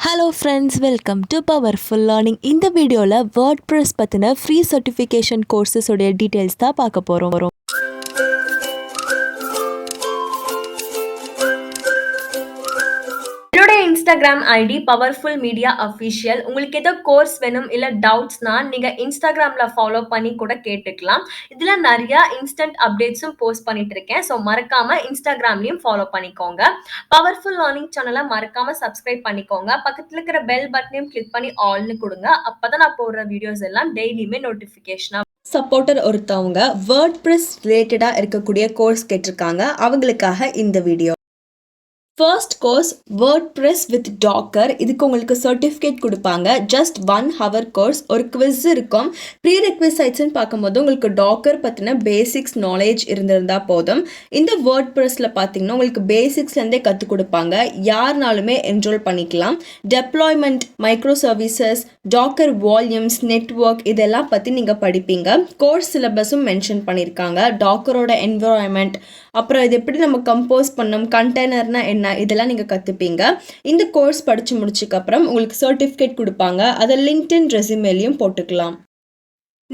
Hello friends, welcome to Powerful Learning. இந்த வீடியோல WordPress பத்தின ஃப்ரீ சர்டிஃபிகேஷன் கோர்சஸ் உடைய டீடைல்ஸ் தான் பார்க்க போறோம். Instagram ID powerful media official. உங்களுக்கு ஏதோ கோர்ஸ் வேணும் இல்ல டவுட்ஸ்னா நீங்க இன்ஸ்டாகிராம்ல ஃபாலோ பண்ணி கூட கேட்டுக்கலாம். இதுல நிறைய இன்ஸ்டன்ட் அப்டேட்ஸும் போஸ்ட் பண்ணிட்டு இருக்கேன். ஸோ மறக்காம இன்ஸ்டாகிராம்லயும் ஃபாலோ பண்ணிக்கோங்க. பவர்ஃபுல் லேர்னிங் சேனலை மறக்காம சப்ஸ்கிரைப் பண்ணிக்கோங்க. பக்கத்துல இருக்கிற பெல் பட்டனையும் கிளிக் பண்ணி ஆல்னு கொடுங்க. அப்பதான் நான் போடுற வீடியோஸ் எல்லாம் டெய்லியுமே நோட்டிபிகேஷனா. சப்போர்ட்டர் ஒருத்தவங்க வேர்ட்பிரஸ் ரிலேட்டடா இருக்கக்கூடிய கோர்ஸ் கேட்டிருக்காங்க. அவங்களுக்காக இந்த video. First course WordPress with Docker. இதுக்கு உங்களுக்கு சர்டிஃபிகேட் கொடுப்பாங்க. Just 1 hour course. ஒரு குவிஸ் இருக்கும். ப்ரீ ரெக்விசைட்ஸ்ன்னு பார்க்கும்போது உங்களுக்கு டாக்கர் பற்றின பேசிக்ஸ் நாலேஜ் இருந்திருந்தால் போதும். இந்த வேர்ட்ப்ரெஸ்ஸில் பார்த்தீங்கன்னா உங்களுக்கு பேசிக்ஸ்லேருந்தே கற்றுக் கொடுப்பாங்க. யாருனாலுமே என்ரோல் பண்ணிக்கலாம். Deployment, micro services, Docker volumes, network இதெல்லாம் பற்றி நீங்கள் படிப்பீங்க. கோர்ஸ் சிலபஸும் மென்ஷன் பண்ணியிருக்காங்க. டாக்கரோட என்விரான்மெண்ட், அப்புறம் இது எப்படி நம்ம கம்போஸ் பண்ணணும், கண்டெய்னர்னா என்ன, இதெல்லாம் நீங்கள் கற்றுப்பீங்க. இந்த கோர்ஸ் படித்து முடிச்சதுக்கப்புறம் உங்களுக்கு சர்டிஃபிகேட் கொடுப்பாங்க. அதை லிங்க்டின் ரெஸ்யூமேலையும் போட்டுக்கலாம்.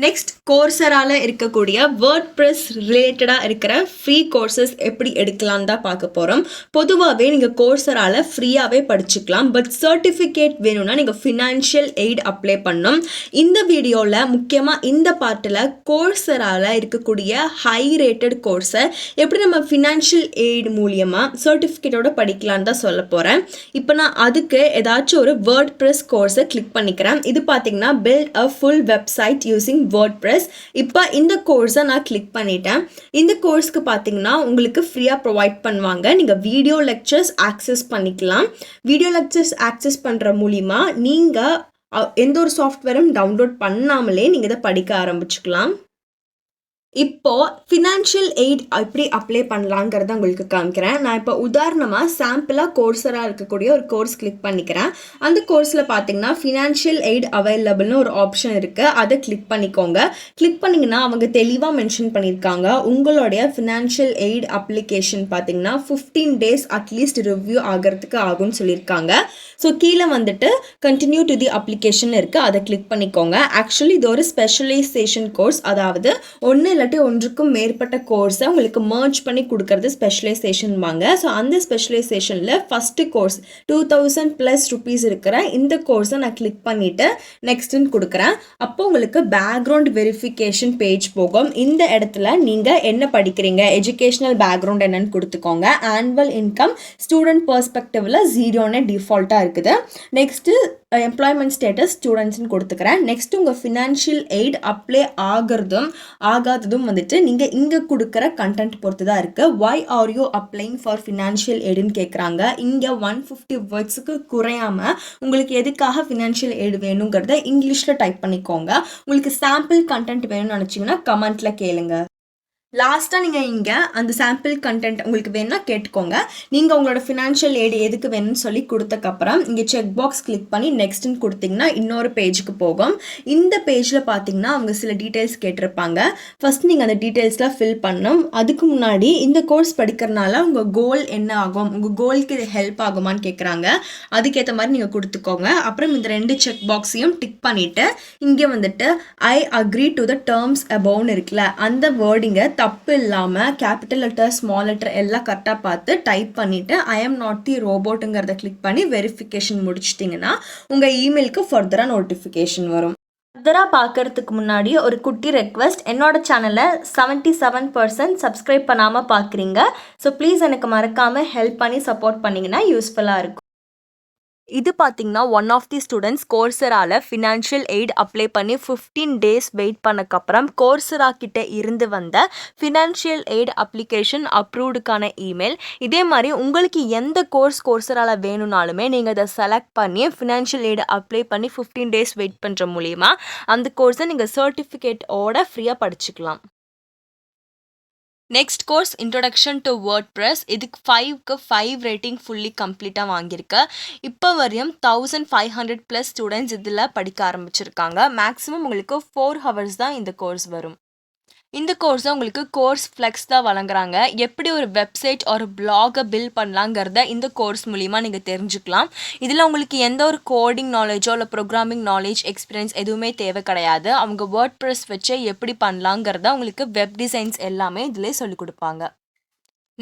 நெக்ஸ்ட், கோர்சரால இருக்கக்கூடிய வேர்ட்ப்ரெஸ் ரிலேட்டடாக இருக்கிற ஃப்ரீ கோர்சஸ் எப்படி எடுக்கலாம் தான் பார்க்க போகிறோம். பொதுவாகவே நீங்கள் கோர்சரால ஃப்ரீயாகவே படிச்சுக்கலாம். பட் சர்டிஃபிகேட் வேணும்னா நீங்கள் ஃபினான்ஷியல் எய்ட் அப்ளை பண்ணணும். இந்த வீடியோவில் முக்கியமாக இந்த பார்ட்டில் கோர்சரால இருக்கக்கூடிய ஹை ரேட்டட் கோர்ஸை எப்படி நம்ம ஃபினான்ஷியல் எய்ட் மூலியமாக சர்டிஃபிகேட்டோட படிக்கலான்னு தான் சொல்ல போகிறேன். இப்போ நான் அதுக்கு ஏதாச்சும் ஒரு வேர்ட்ப்ரெஸ் கோர்ஸை கிளிக் பண்ணிக்கிறேன். இது பார்த்தீங்கன்னா பில்ட் அ ஃபுல் வெப்சைட் யூசிங் WordPress. இப்போ இந்த கோர்ஸை நான் கிளிக் பண்ணிட்டேன். இந்த கோர்ஸ்க்கு பார்த்தீங்கன்னா உங்களுக்கு ஃப்ரீயாக ப்ரொவைட் பண்ணுவாங்க. நீங்கள் வீடியோ லெக்சர்ஸ் ஆக்சஸ் பண்ணிக்கலாம். வீடியோ லெக்சர்ஸ் ஆக்சஸ் பண்ணுற மூலிமா நீங்கள் எந்த ஒரு சாஃப்ட்வேரும் டவுன்லோட் பண்ணாமலே நீங்கள் இதை படிக்க ஆரம்பிச்சுக்கலாம். இப்போ ஃபினான்ஷியல் எய்ட் எப்படி அப்ளை பண்ணலாங்கிறத உங்களுக்கு காமிக்கிறேன். நான் இப்போ உதாரணமாக சாம்பிளாக கோர்ஸராக இருக்கக்கூடிய ஒரு கோர்ஸ் கிளிக் பண்ணிக்கிறேன். அந்த கோர்ஸில் பார்த்தீங்கன்னா ஃபினான்ஷியல் எய்ட் அவைலபிள்னு ஒரு ஆப்ஷன் இருக்குது. அதை கிளிக் பண்ணிக்கோங்க. கிளிக் பண்ணிங்கன்னா அவங்க தெளிவாக மென்ஷன் பண்ணியிருக்காங்க. உங்களுடைய ஃபினான்ஷியல் எய்ட் அப்ளிகேஷன் பார்த்தீங்கன்னா 15 days அட்லீஸ்ட் ரிவ்யூ ஆகிறதுக்கு ஆகும்னு சொல்லியிருக்காங்க. ஸோ கீழே வந்துட்டு கண்டினியூ டு தி அப்ளிகேஷன் இருக்குது. அதை கிளிக் பண்ணிக்கோங்க. ஆக்சுவலி இது ஒரு ஸ்பெஷலைசேஷன் கோர்ஸ். அதாவது ஒன்றுக்கும் மேற்பட்ட கோர்ஸை உங்களுக்கு மர்ஜ் பண்ணி கொடுக்கறது ஸ்பெஷலைசேஷன் வாங்க. ஸோ அந்த ஸ்பெஷலைசேஷனில் ஃபஸ்ட்டு கோர்ஸ் 2000+ rupees இருக்கிற இந்த கோர்ஸை நான் கிளிக் பண்ணிவிட்டு நெக்ஸ்ட்டுன்னு கொடுக்குறேன். அப்போ உங்களுக்கு பேக்ரவுண்ட் வெரிஃபிகேஷன் பேஜ் போகும். இந்த இடத்துல நீங்கள் என்ன படிக்கிறீங்க, எஜுகேஷனல் பேக்ரவுண்ட் என்னன்னு கொடுத்துக்கோங்க. ஆனுவல் இன்கம் ஸ்டூடெண்ட் பெர்ஸ்பெக்டிவில் 0ன்னு டிஃபால்ட்டாக இருக்குது. நெக்ஸ்ட்டு எம்ப்ளாய்மெண்ட் ஸ்டேட்டஸ் ஸ்டூடெண்ட்ஸ்ன்னு கொடுத்துக்கிறேன். நெக்ஸ்ட் உங்கள் ஃபினான்ஷியல் எய்ட் அப்ளை ஆகாததும் வந்துட்டு நீங்கள் இங்கே கொடுக்குற கண்டென்ட் பொறுத்து தான் இருக்குது. why are you applying for financial aidன்னு கேட்குறாங்க. இங்கே 150 wordsக்கு குறையாமல் உங்களுக்கு எதுக்காக ஃபினான்ஷியல் எய்ட் வேணுங்கிறத இங்கிலீஷில் டைப் பண்ணிக்கோங்க. உங்களுக்கு சாம்பிள் கண்டென்ட் வேணும்னு நினச்சிங்கன்னா கமெண்ட்டில் கேளுங்க. லாஸ்ட்டாக நீங்கள் இங்கே அந்த சாம்பிள் கண்டென்ட் உங்களுக்கு வேணும்னா கேட்டுக்கோங்க. நீங்கள் உங்களோட ஃபினான்ஷியல் எய்டு எதுக்கு வேணும்னு சொல்லி கொடுத்தக்கப்புறம் இங்கே செக் பாக்ஸ் கிளிக் பண்ணி நெக்ஸ்ட்டுன்னு கொடுத்தீங்கன்னா இன்னொரு பேஜுக்கு போகும். இந்த பேஜில் பார்த்தீங்கன்னா அவங்க சில டீட்டெயில்ஸ் கேட்டிருப்பாங்க. ஃபஸ்ட் நீங்கள் அந்த டீட்டெயில்ஸ்லாம் ஃபில் பண்ணணும். அதுக்கு முன்னாடி இந்த கோர்ஸ் படிக்கிறனால உங்கள் கோல் என்ன ஆகும், உங்கள் கோலுக்கு இது ஹெல்ப் ஆகுமான்னு கேட்குறாங்க. அதுக்கேற்ற மாதிரி நீங்கள் கொடுத்துக்கோங்க. அப்புறம் இந்த 2 செக் பாக்ஸையும் டிக் பண்ணிவிட்டு இங்கே வந்துட்டு I agree to the terms அபவுன்னு இருக்குல்ல, அந்த வேர்டிங்கை தப்பு இல்லாமல் கேபிட்டல் லெட்டர் ஸ்மால் லெட்டர் எல்லாம் கரெக்டாக பார்த்து டைப் பண்ணிவிட்டு ஐ எம் நாட் தி ரோபோட்டுங்கிறத கிளிக் பண்ணி வெரிஃபிகேஷன் முடிச்சிட்டிங்கன்னா உங்கள் இமெயிலுக்கு ஃபர்தராக நோட்டிஃபிகேஷன் வரும். ஃபர்தராக பார்க்கறதுக்கு முன்னாடி ஒரு குட்டி ரெக்வெஸ்ட். என்னோட சேனலை 77% சப்ஸ்கிரைப் பண்ணாமல் பார்க்குறீங்க. ஸோ ப்ளீஸ் எனக்கு மறக்காமல் ஹெல்ப் பண்ணி சப்போர்ட் பண்ணிங்கன்னா யூஸ்ஃபுல்லாக இருக்கும். இது பார்த்தீங்கன்னா ஒன் ஆஃப் தி ஸ்டூடெண்ட்ஸ் கோர்சரால ஃபினான்ஷியல் எய்ட் அப்ளை பண்ணி 15 days வெயிட் பண்ணக்கப்புறம் கோர்சரா கிட்ட இருந்து வந்த ஃபினான்ஷியல் எய்ட் அப்ளிகேஷன் அப்ரூவ்டுக்கான இமெயில். இதே மாதிரி உங்களுக்கு எந்த கோர்சரால வேணும்னாலுமே நீங்கள் அதை செலக்ட் பண்ணி ஃபினான்ஷியல் எய்ட் அப்ளை பண்ணி 15 days வெயிட் பண்ணுற மூலிமா அந்த கோர்ஸை நீங்கள் சர்டிஃபிகேட்டோட ஃப்ரீயாக படிச்சுக்கலாம். Next course introduction to WordPress. இதுக்கு 5க்கு 5 ரேட்டிங் ஃபுல்லி கம்ப்ளீட்டாக வாங்கியிருக்கு. இப்போ வரையும் 1500+ ஸ்டூடெண்ட்ஸ் இதில் படிக்க ஆரம்பிச்சிருக்காங்க. மேக்ஸிமம் உங்களுக்கு 4 hours தான் இந்த கோர்ஸ் வரும். இந்த கோர்ஸை உங்களுக்கு கோர்ஸ் ஃப்ளெக்ஸ் தான் வழங்குறாங்க. எப்படி ஒரு வெப்சைட் ஒரு பிளாகை பில்ட் பண்ணலாங்கிறத இந்த கோர்ஸ் மூலிமா நீங்கள் தெரிஞ்சுக்கலாம். இதில் உங்களுக்கு எந்த ஒரு கோடிங் நாலேஜோ இல்லை ப்ரோக்ராமிங் நாலேஜ் எக்ஸ்பீரியன்ஸ் எதுவுமே தேவை கிடையாது. அவங்க வேர்ட்ப்ரெஸ் வச்சு எப்படி பண்ணலாங்கிறத உங்களுக்கு வெப் டிசைன்ஸ் எல்லாமே இதிலே சொல்லிக் கொடுப்பாங்க.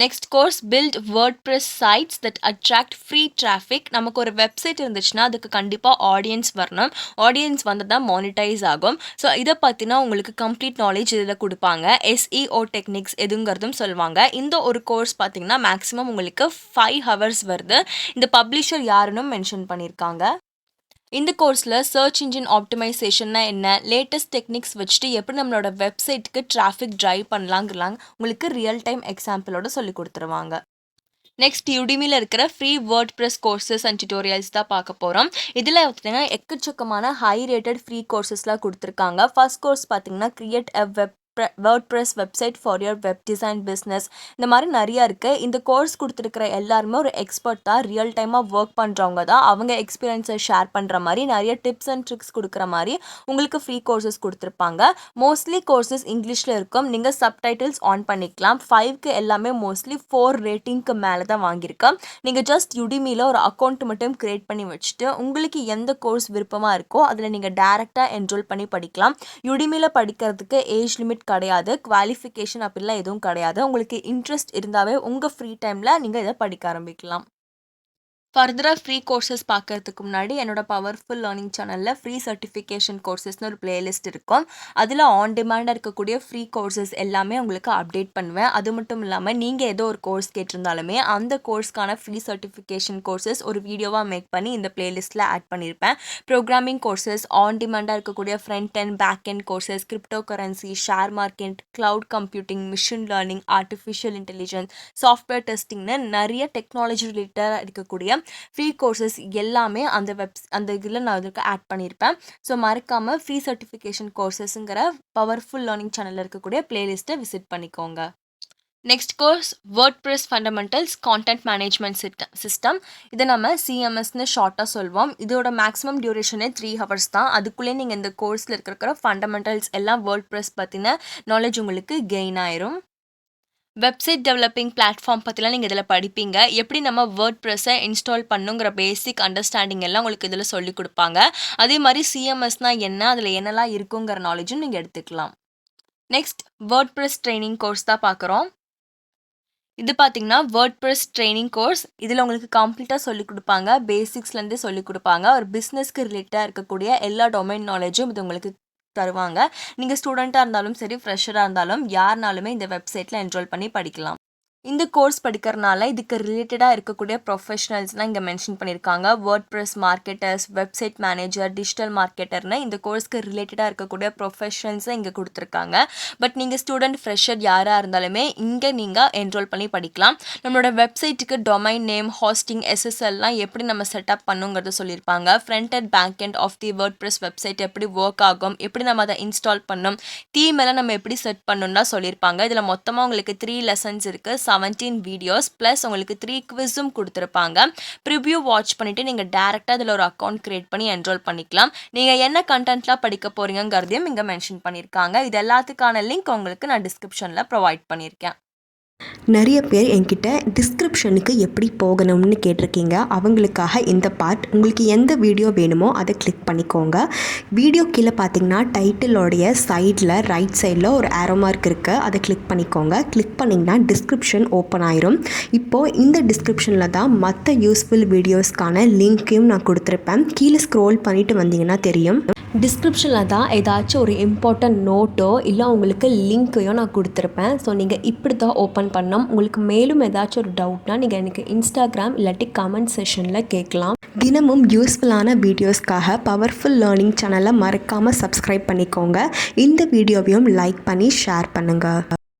Next course build WordPress sites that attract free traffic. நமக்கு ஒரு வெப்சைட் இருந்துச்சுன்னா அதுக்கு கண்டிப்பாக ஆடியன்ஸ் வரணும். ஆடியன்ஸ் வந்து தான் மானிட்டைஸ் ஆகும். ஸோ இதை பற்றினா உங்களுக்கு கம்ப்ளீட் நாலேஜ் இதில் கொடுப்பாங்க. SEO டெக்னிக்ஸ் எதுங்கிறதும் சொல்லுவாங்க. இந்த ஒரு கோர்ஸ் பார்த்திங்கன்னா மேக்ஸிமம் உங்களுக்கு 5 hours வருது. இந்த பப்ளிஷர் யாருன்னு மென்ஷன் பண்ணியிருக்காங்க. இந்த கோர்ஸில் சர்ச் இன்ஜின் ஆப்டிமைசேஷன்னா என்ன, லேட்டஸ்ட் டெக்னிக்ஸ் வச்சுட்டு எப்படி நம்மளோட வெப்சைட்டுக்கு டிராஃபிக் ட்ரைவ் பண்ணலாங்கிறாங்க உங்களுக்கு ரியல் டைம் எக்ஸாம்பிளோட சொல்லி கொடுத்துருவாங்க. நெக்ஸ்ட் யுடிமியில் இருக்கிற free WordPress courses and tutorials தான் பார்க்க போகிறோம். இதில் பார்த்தீங்கன்னா எக்கச்சக்கமான ஹை ரேட்டட் ஃப்ரீ கோர்சஸ்லாம் கொடுத்துருக்காங்க. ஃபர்ஸ்ட் கோர்ஸ் பார்த்தீங்கன்னா create a WordPress website for your web design business. இந்த மாதிரி நிறையா இருக்குது. இந்த கோர்ஸ் கொடுத்துருக்கிற எல்லாருமே ஒரு எக்ஸ்பர்ட் தான், ரியல் டைமாக ஒர்க் பண்ணுறவங்க தான். அவங்க எக்ஸ்பீரியன்ஸை ஷேர் பண்ணுற மாதிரி நிறைய டிப்ஸ் அண்ட் ட்ரிக்ஸ் கொடுக்குற மாதிரி உங்களுக்கு ஃப்ரீ கோர்சஸ் கொடுத்துருப்பாங்க. மோஸ்ட்லி கோர்சஸ் இங்கிலீஷில் இருக்கும். நீங்கள் சப்டைட்டில்ஸ் ஆன் பண்ணிக்கலாம். 5க்கு எல்லாமே மோஸ்ட்லி 4 ரேட்டிங்க்கு மேலே தான் வாங்கியிருக்கேன். நீங்கள் ஜஸ்ட் யுடிமியில் ஒரு அக்கௌண்ட் மட்டும் க்ரியேட் பண்ணி வச்சுட்டு உங்களுக்கு எந்த கோர்ஸ் விருப்பமாக இருக்கோ அதில் நீங்கள் டேரெக்டாக என்ரோல் பண்ணி படிக்கலாம். யுடிமியில் படிக்கிறதுக்கு ஏஜ் லிமிட் கிடையாது, குவாலிஃபிகேஷன் அப்படிலாம் எதுவும் கிடையாது. உங்களுக்கு இன்ட்ரெஸ்ட் இருந்தாவே உங்கள் ஃப்ரீ டைமில் நீங்கள் இதை படிக்க ஆரம்பிக்கலாம். ஃபர்தராக ஃப்ரீ கோர்சஸ் பார்க்கறதுக்கு முன்னாடி என்னோட பவர்ஃபுல் லேர்னிங் சேனலில் ஃப்ரீ சர்டிஃபிகேஷன் கோர்சஸ்னு ஒரு பிளேலிஸ்ட் இருக்கும். அதில் ஆன் டிமாண்டாக இருக்கக்கூடிய ஃப்ரீ கோர்சஸ் எல்லாமே உங்களுக்கு அப்டேட் பண்ணுவேன். அது மட்டும் இல்லாமல் நீங்கள் ஏதோ ஒரு கோர்ஸ் கேட்டிருந்தாலுமே அந்த கோர்ஸ்க்கான ஃப்ரீ சர்டிஃபிகேஷன் கோர்சஸ் ஒரு வீடியோவாக மேக் பண்ணி இந்த பிளேலிஸ்ட்டில் ஆட் பண்ணியிருப்பேன். ப்ரோக்ராமிங் கோர்சஸ், ஆன் டிமாண்டாக இருக்கக்கூடிய front and back end courses, crypto currency, share market, cloud computing, machine learning, artificial intelligence, software டெஸ்டிங்னு நிறைய டெக்னாலஜி ரிலேட்டடாக இருக்கக்கூடிய ஃப்ரீ கோர்சஸ் எல்லாமே அந்த இதில் நான் அதுக்கு ஆட் பண்ணியிருப்பேன். ஸோ மறக்காமல் ஃப்ரீ சர்டிஃபிகேஷன் கோர்சஸ்ங்கிற பவர்ஃபுல் லேர்னிங் சேனலில் இருக்கக்கூடிய பிளேலிஸ்ட்டை விசிட் பண்ணிக்கோங்க. Next course WordPress fundamentals content management system. இதை நம்ம CMSன்னு ஷார்ட்டாக சொல்வோம். இதோட மேக்ஸிமம் டியூரேஷனே 3 hours தான். அதுக்குள்ளே நீங்கள் இந்த கோர்ஸில் இருக்கிற ஃபண்டமெண்டல்ஸ் எல்லாம் வேர்ட்ப்ரெஸ் பற்றின நாலேஜ் உங்களுக்கு கெயின் ஆயிரும். வெப்சைட் டெவலப்பிங் பிளாட்ஃபார்ம் பற்றிலாம் நீங்கள் இதில் படிப்பீங்க. எப்படி நம்ம வேர்ட்ப்ரெஸ்ஸை இன்ஸ்டால் பண்ணுங்கிற பேசிக் அண்டர்ஸ்டாண்டிங் எல்லாம் உங்களுக்கு இதில் சொல்லிக் கொடுப்பாங்க. அதே மாதிரி CMSனால் என்ன, அதில் என்னெல்லாம் இருக்குங்கிற நாலேஜும் நீங்கள் எடுத்துக்கலாம். நெக்ஸ்ட் வேர்ட்ப்ரெஸ் ட்ரைனிங் கோர்ஸ் தான் பார்க்குறோம். இது பார்த்தீங்கன்னா வேர்ட்ப்ரெஸ் ட்ரைனிங் கோர்ஸ். இதில் உங்களுக்கு கம்ப்ளீட்டாக சொல்லிக் கொடுப்பாங்க. பேசிக்ஸ்லேருந்தே சொல்லிக் கொடுப்பாங்க. ஒரு பிஸ்னஸ்க்கு ரிலேட்டடாக இருக்கக்கூடிய எல்லா டொமைன் நாலேஜும் இது உங்களுக்கு தருவாங்க. நீங்கள் ஸ்டூடெண்ட்டாக இருந்தாலும் சரி, ஃப்ரெஷராக இருந்தாலும் யாருனாலுமே இந்த வெப்சைட்டில் என்ரோல் பண்ணி படிக்கலாம். இந்த கோர்ஸ் படிக்கிறனால இதுக்கு ரிலேட்டடாக இருக்கக்கூடிய ப்ரொஃபஷனல்ஸ்லாம் இங்கே மென்ஷன் பண்ணியிருக்காங்க. WordPress marketers, website manager, digital மார்க்கெட்டர்னு இந்த கோர்ஸ்க்கு ரிலேட்டடாக இருக்கக்கூடிய ப்ரொஃபஷனல்ஸை இங்கே கொடுத்துருக்காங்க. பட் நீங்கள் ஸ்டூடெண்ட், ஃப்ரெஷர் யாராக இருந்தாலுமே இங்கே நீங்கள் என்ரோல் பண்ணி படிக்கலாம். நம்மளோட வெப்சைட்டுக்கு டொமைன் நேம், ஹாஸ்டிங், SSLலாம் எப்படி நம்ம செட்டப் பண்ணுங்கிறத சொல்லியிருப்பாங்க. Front and back end of the WordPress website எப்படி ஒர்க் ஆகும், எப்படி நம்ம அதை இன்ஸ்டால் பண்ணணும், தீம் எல்லாம் நம்ம எப்படி செட் பண்ணணும்னா சொல்லியிருப்பாங்க. இதில் மொத்தமாக உங்களுக்கு 3 lessons இருக்குது, 17 வீடியோஸ் ப்ளஸ் உங்களுக்கு 3 குவிஸும் கொடுத்துருப்பாங்க. ப்ரிவ்யூ வாட்ச் பண்ணிவிட்டு நீங்கள் டேரெக்டாக இதில் ஒரு அக்கௌண்ட் க்ரியேட் பண்ணி என்ரோல் பண்ணிக்கலாம். நீங்கள் என்ன கண்டென்ட்லாம் படிக்க போகிறீங்கிறதையும் இங்கே மென்ஷன் பண்ணியிருக்காங்க. இது எல்லாத்துக்கான லிங்க் உங்களுக்கு நான் டிஸ்கிரிப்ஷனில் ப்ரொவைட் பண்ணியிருக்கேன். நிறைய பேர் என்கிட்ட டிஸ்கிரிப்ஷனுக்கு எப்படி போகணும்னு கேட்டிருக்கீங்க. அவங்களுக்காக இந்த பார்ட். உங்களுக்கு எந்த வீடியோ வேணுமோ அதை கிளிக் பண்ணிக்கோங்க. வீடியோ கீழே பார்த்தீங்கன்னா டைட்டிலோடைய சைடில் ரைட் சைடில் ஒரு ஆரோ மார்க் இருக்குது. அதை கிளிக் பண்ணிக்கோங்க. கிளிக் பண்ணிங்கன்னா டிஸ்கிரிப்ஷன் ஓப்பன் ஆயிரும். இப்போது இந்த டிஸ்கிரிப்ஷனில் தான் மற்ற யூஸ்ஃபுல் வீடியோஸ்க்கான லிங்க்கையும் நான் கொடுத்துருப்பேன். கீழே ஸ்க்ரோல் பண்ணிவிட்டு வந்தீங்கன்னா தெரியும். டிஸ்கிரிப்ஷனில் தான் ஏதாச்சும் ஒரு இம்பார்ட்டன்ட் நோட்டோ இல்லை உங்களுக்கு லிங்க்கையோ நான் கொடுத்துருப்பேன். ஸோ நீங்கள் இப்படி தான் ஓப்பன் பண்ணோம். உங்களுக்கு மேலும் ஏதாச்சும் ஒரு டவுட்னா நீங்கள் எனக்கு இன்ஸ்டாகிராம் இல்லாட்டி கமெண்ட் செஷனில் கேட்கலாம். தினமும் யூஸ்ஃபுல்லான வீடியோஸ்க்காக பவர்ஃபுல் லேர்னிங் சேனலை மறக்காமல் சப்ஸ்கிரைப் பண்ணிக்கோங்க. இந்த வீடியோவையும் லைக் பண்ணி ஷேர் பண்ணுங்கள்.